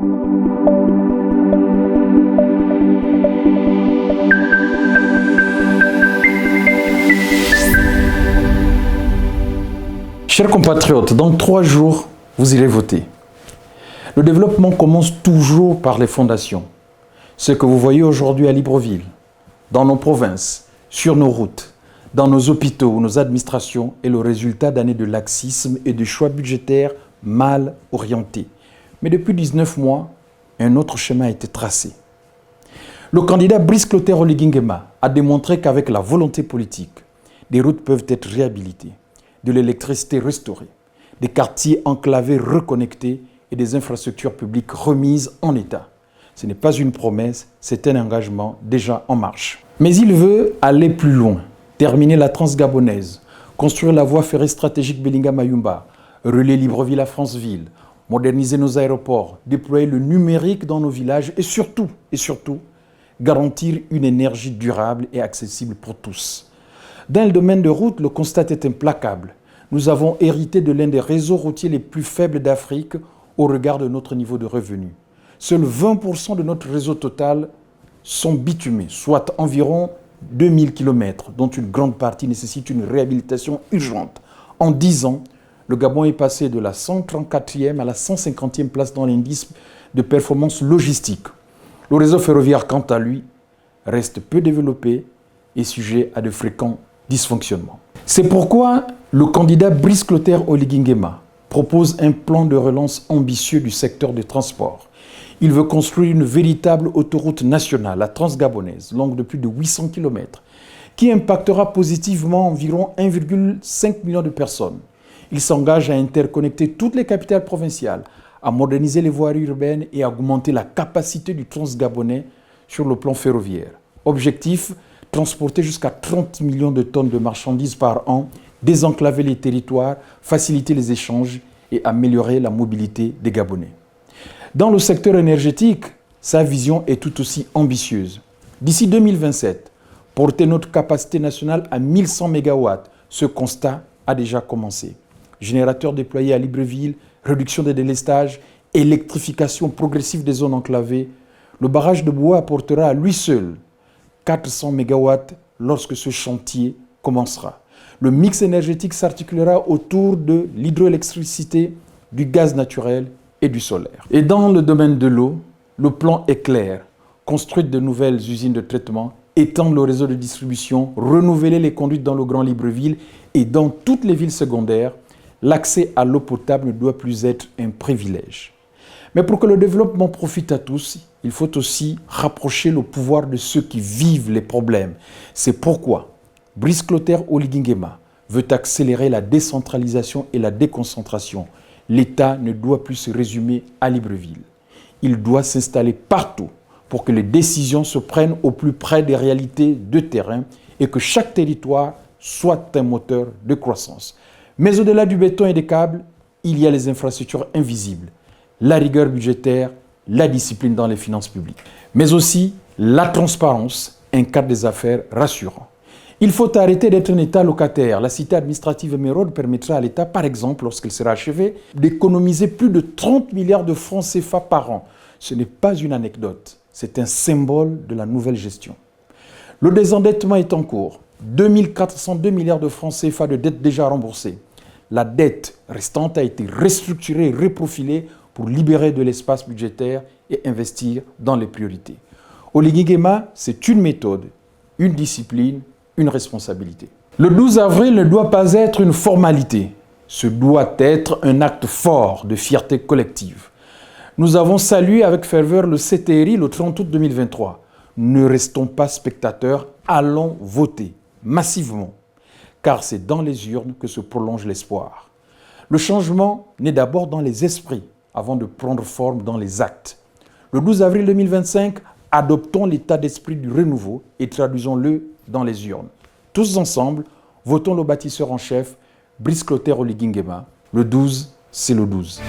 Chers compatriotes, dans 3 jours, vous irez voter. Le développement commence toujours par les fondations. Ce que vous voyez aujourd'hui à Libreville, dans nos provinces, sur nos routes, dans nos hôpitaux ou nos administrations est le résultat d'années de laxisme et de choix budgétaires mal orientés. Mais depuis 19 mois, un autre chemin a été tracé. Le candidat Brice Clotaire Oligui Nguema a démontré qu'avec la volonté politique, des routes peuvent être réhabilitées, de l'électricité restaurée, des quartiers enclavés reconnectés et des infrastructures publiques remises en état. Ce n'est pas une promesse, c'est un engagement déjà en marche. Mais il veut aller plus loin, terminer la Transgabonaise, construire la voie ferrée stratégique Belinga-Mayumba, relier Libreville à Franceville, moderniser nos aéroports, déployer le numérique dans nos villages et surtout, garantir une énergie durable et accessible pour tous. Dans le domaine de route, le constat est implacable. Nous avons hérité de l'un des réseaux routiers les plus faibles d'Afrique au regard de notre niveau de revenus. Seuls 20% de notre réseau total sont bitumés, soit environ 2000 km, dont une grande partie nécessite une réhabilitation urgente. En 10 ans, le Gabon est passé de la 134e à la 150e place dans l'indice de performance logistique. Le réseau ferroviaire, quant à lui, reste peu développé et sujet à de fréquents dysfonctionnements. C'est pourquoi le candidat Brice Clotaire Oligui Nguema propose un plan de relance ambitieux du secteur des transports. Il veut construire une véritable autoroute nationale, la Transgabonaise, longue de plus de 800 km, qui impactera positivement environ 1,5 million de personnes. Il s'engage à interconnecter toutes les capitales provinciales, à moderniser les voiries urbaines et à augmenter la capacité du Transgabonais sur le plan ferroviaire. Objectif, transporter jusqu'à 30 millions de tonnes de marchandises par an, désenclaver les territoires, faciliter les échanges et améliorer la mobilité des Gabonais. Dans le secteur énergétique, sa vision est tout aussi ambitieuse. D'ici 2027, porter notre capacité nationale à 1100 MW, ce constat a déjà commencé. Générateurs déployés à Libreville, réduction des délestages, électrification progressive des zones enclavées, le barrage de Bois apportera à lui seul 400 MW lorsque ce chantier commencera. Le mix énergétique s'articulera autour de l'hydroélectricité, du gaz naturel et du solaire. Et dans le domaine de l'eau, le plan est clair. Construire de nouvelles usines de traitement, étendre le réseau de distribution, renouveler les conduites dans le Grand Libreville et dans toutes les villes secondaires, l'accès à l'eau potable ne doit plus être un privilège. Mais pour que le développement profite à tous, il faut aussi rapprocher le pouvoir de ceux qui vivent les problèmes. C'est pourquoi Brice Clotaire Oligui Nguema veut accélérer la décentralisation et la déconcentration. L'État ne doit plus se résumer à Libreville. Il doit s'installer partout pour que les décisions se prennent au plus près des réalités de terrain et que chaque territoire soit un moteur de croissance. Mais au-delà du béton et des câbles, il y a les infrastructures invisibles, la rigueur budgétaire, la discipline dans les finances publiques, mais aussi la transparence, un cadre des affaires rassurant. Il faut arrêter d'être un État locataire. La cité administrative émeraude permettra à l'État, par exemple, lorsqu'elle sera achevée, d'économiser plus de 30 milliards de francs CFA par an. Ce n'est pas une anecdote, c'est un symbole de la nouvelle gestion. Le désendettement est en cours. 2402 milliards de francs CFA de dettes déjà remboursées. La dette restante a été restructurée et reprofilée pour libérer de l'espace budgétaire et investir dans les priorités. Oligui Nguema, c'est une méthode, une discipline, une responsabilité. Le 12 avril ne doit pas être une formalité. Ce doit être un acte fort de fierté collective. Nous avons salué avec ferveur le CTRI le 30 août 2023. Ne restons pas spectateurs, allons voter massivement, car c'est dans les urnes que se prolonge l'espoir. Le changement naît d'abord dans les esprits, avant de prendre forme dans les actes. Le 12 avril 2025, adoptons l'état d'esprit du renouveau et traduisons-le dans les urnes. Tous ensemble, votons le bâtisseur en chef, Brice Clotaire Oligui Nguema. Le 12, c'est le 12.